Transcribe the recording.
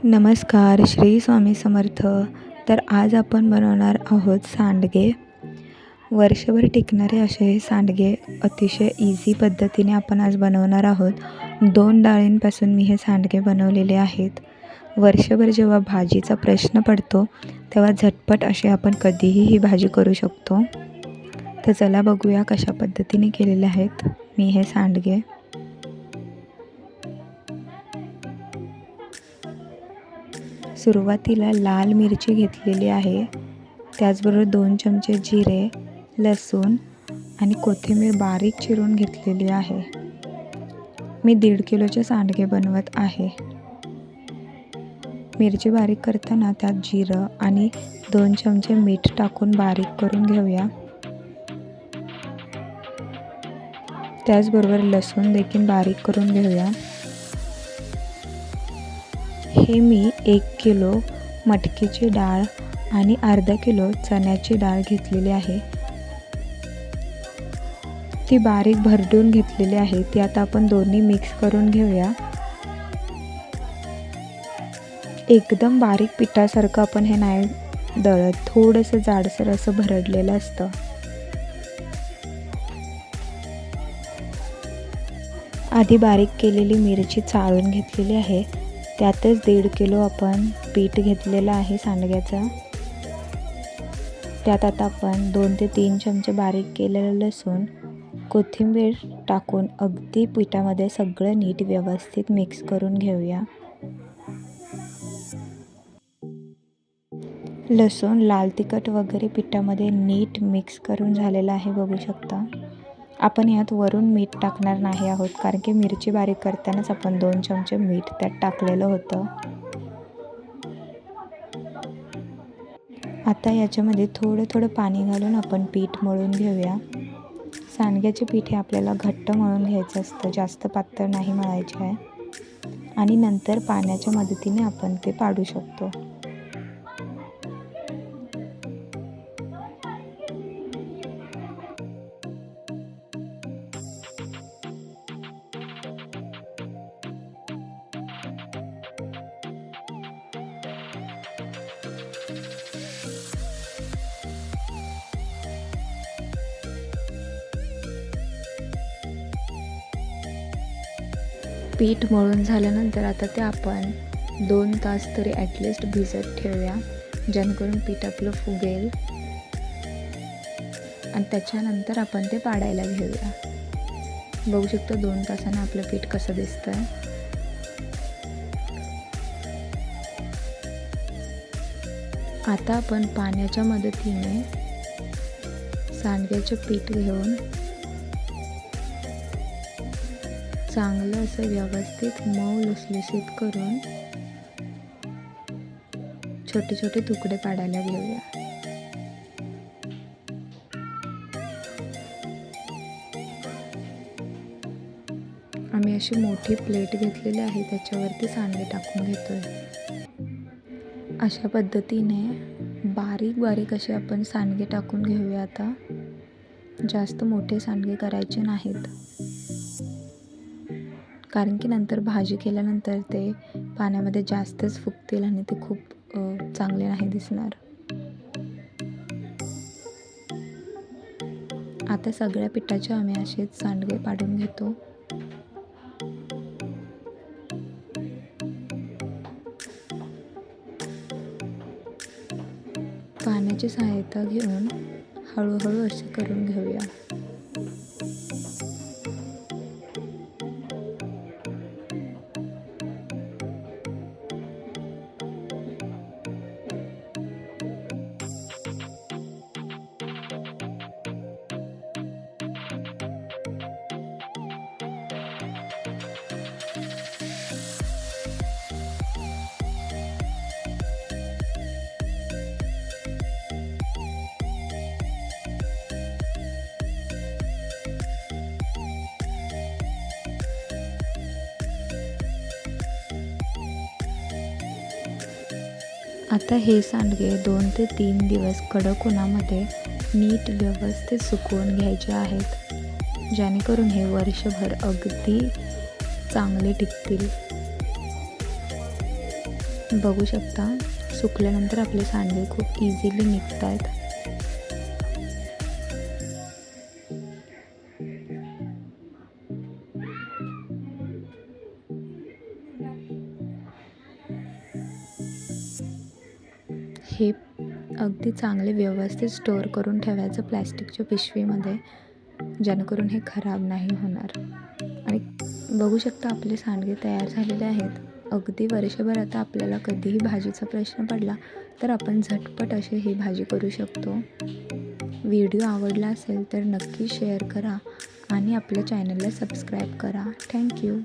नमस्कार, श्री स्वामी समर्थ. तर आज आपण बनवणार आहोत सांडगे. वर्षभर टिकणारे असे हे सांडगे अतिशय इझी पद्धतीने आपण आज बनवणार आहोत. 2 डाळींपासून मी हे सांडगे बनवलेले आहेत. वर्षभर जेव्हा भाजीचा प्रश्न पडतो तेव्हा झटपट असे आपण कधीही ही भाजी करू शकतो. तर चला बघूया कशा पद्धतीने केलेले आहेत मी हे सांडगे. सुरुवातीला लाल मिरची घेतलेली आहे, त्याचबरोबर 2 चमचे जिरे, लसूण आणि कोथिंबीर बारीक चिरून घेतलेली आहे. मी 1.5 किलोचे सांडगे बनवत आहे. मिरची बारीक करताना त्यात जिरं आणि 2 चमचे मीठ टाकून बारीक करून घेऊया. त्याचबरोबर लसूण देखील बारीक करून घेऊया. हे मी 1 किलो मटकीची डाळ आणि अर्धा किलो चण्याची डाळ घेतलेली आहे. ती बारीक भरडून घेतलेली आहे. ती आता आपण दोन्ही मिक्स करून घेऊया. एकदम बारीक पिठासारखं आपण हे नाही दळत, थोडंसं जाडसर असं भरडलेलं असतं. आधी बारीक केलेली मिरची चाळून घेतलेली आहे. त्यातच 1.5 किलो आपण पीठ घेतलेलं आहे सांडग्याचं. त्यात आता आपण 2 ते 3 चमचे बारीक केलेलं लसूण, कोथिंबीर टाकून अगदी पिठामध्ये सगळं नीट व्यवस्थित मिक्स करून घेऊया. लसूण, लाल तिखट वगैरे पिठामध्ये नीट मिक्स करून झालेलं आहे, बघू शकता. आपण यात वरून मीठ टाकणार नाही आहोत, कारण की मिरची बारीक करतानाच आपण 2 चमचे मीठ त्यात टाकलेलं होतं. आता याच्यामध्ये थोडं पाणी घालून आपण पीठ मळून घेऊया. सांडग्याचे पीठ हे आपल्याला घट्ट मळून घ्यायचं असतं, जास्त पातळ नाही मळायचे आहे. आणि नंतर पाण्याच्या मदतीने आपण ते पाडू शकतो. पीठ मळून झाल्यानंतर आता ते आपण 2 तास तरी ॲटलिस्ट भिजत ठेवूया, जेणेकरून पीठ आपलं फुगेल. आणि त्याच्यानंतर आपण ते पाडायला घेऊया. बघू शकतो 2 तासानं आपलं पीठ कसं दिसतंय. आता आपण पाण्याच्या मदतीने सांडग्याचे पीठ घेऊन चांगलं असं व्यवस्थित मऊ लुसलुसीत करून छोटे छोटे तुकडे पाडायला घेऊया. आम्ही अशी मोठी प्लेट घेतलेली आहे, त्याच्यावरती सांडगे टाकून घेतोय. अशा पद्धतीने बारीक असे आपण सांडगे टाकून घेऊया. आता जास्त मोठे सांडगे करायचे नाहीत, कारण की नंतर भाजी केल्यानंतर ते पाण्यामध्ये जास्तच फुगतील आणि ते खूप चांगले नाही दिसणार. आता सगळ्या पिठाचे आम्ही असेच सांडगे पाडून घेतो. पाण्याची सहायता घेऊन हळूहळू असे करून घेऊया. आता हे सांडगे 2 ते 3 दिवस कडक उन्हामध्ये नीट व्यवस्थित सुकवून घ्यायचे आहेत, जेणेकरून हे वर्षभर अगदी चांगले टिकतील. बघू शकता सुकल्यानंतर आपले सांडगे खूप इझिली निघत आहेत. हे अगदी चांगले व्यवस्थित स्टोअर करून ठेवायचं प्लॅस्टिकच्या पिशवीमध्ये, जेणेकरून हे खराब नाही होणार. आणि बघू शकता आपले सांडगे तयार झालेले आहेत. अगदी वर्षभर आता आपल्याला कधीही भाजीचा प्रश्न पडला तर आपण झटपट अशी ही भाजी करू शकतो. व्हिडिओ आवडला असेल तर नक्की शेअर करा आणि आपल्या चॅनलला सबस्क्राईब करा. थँक्यू.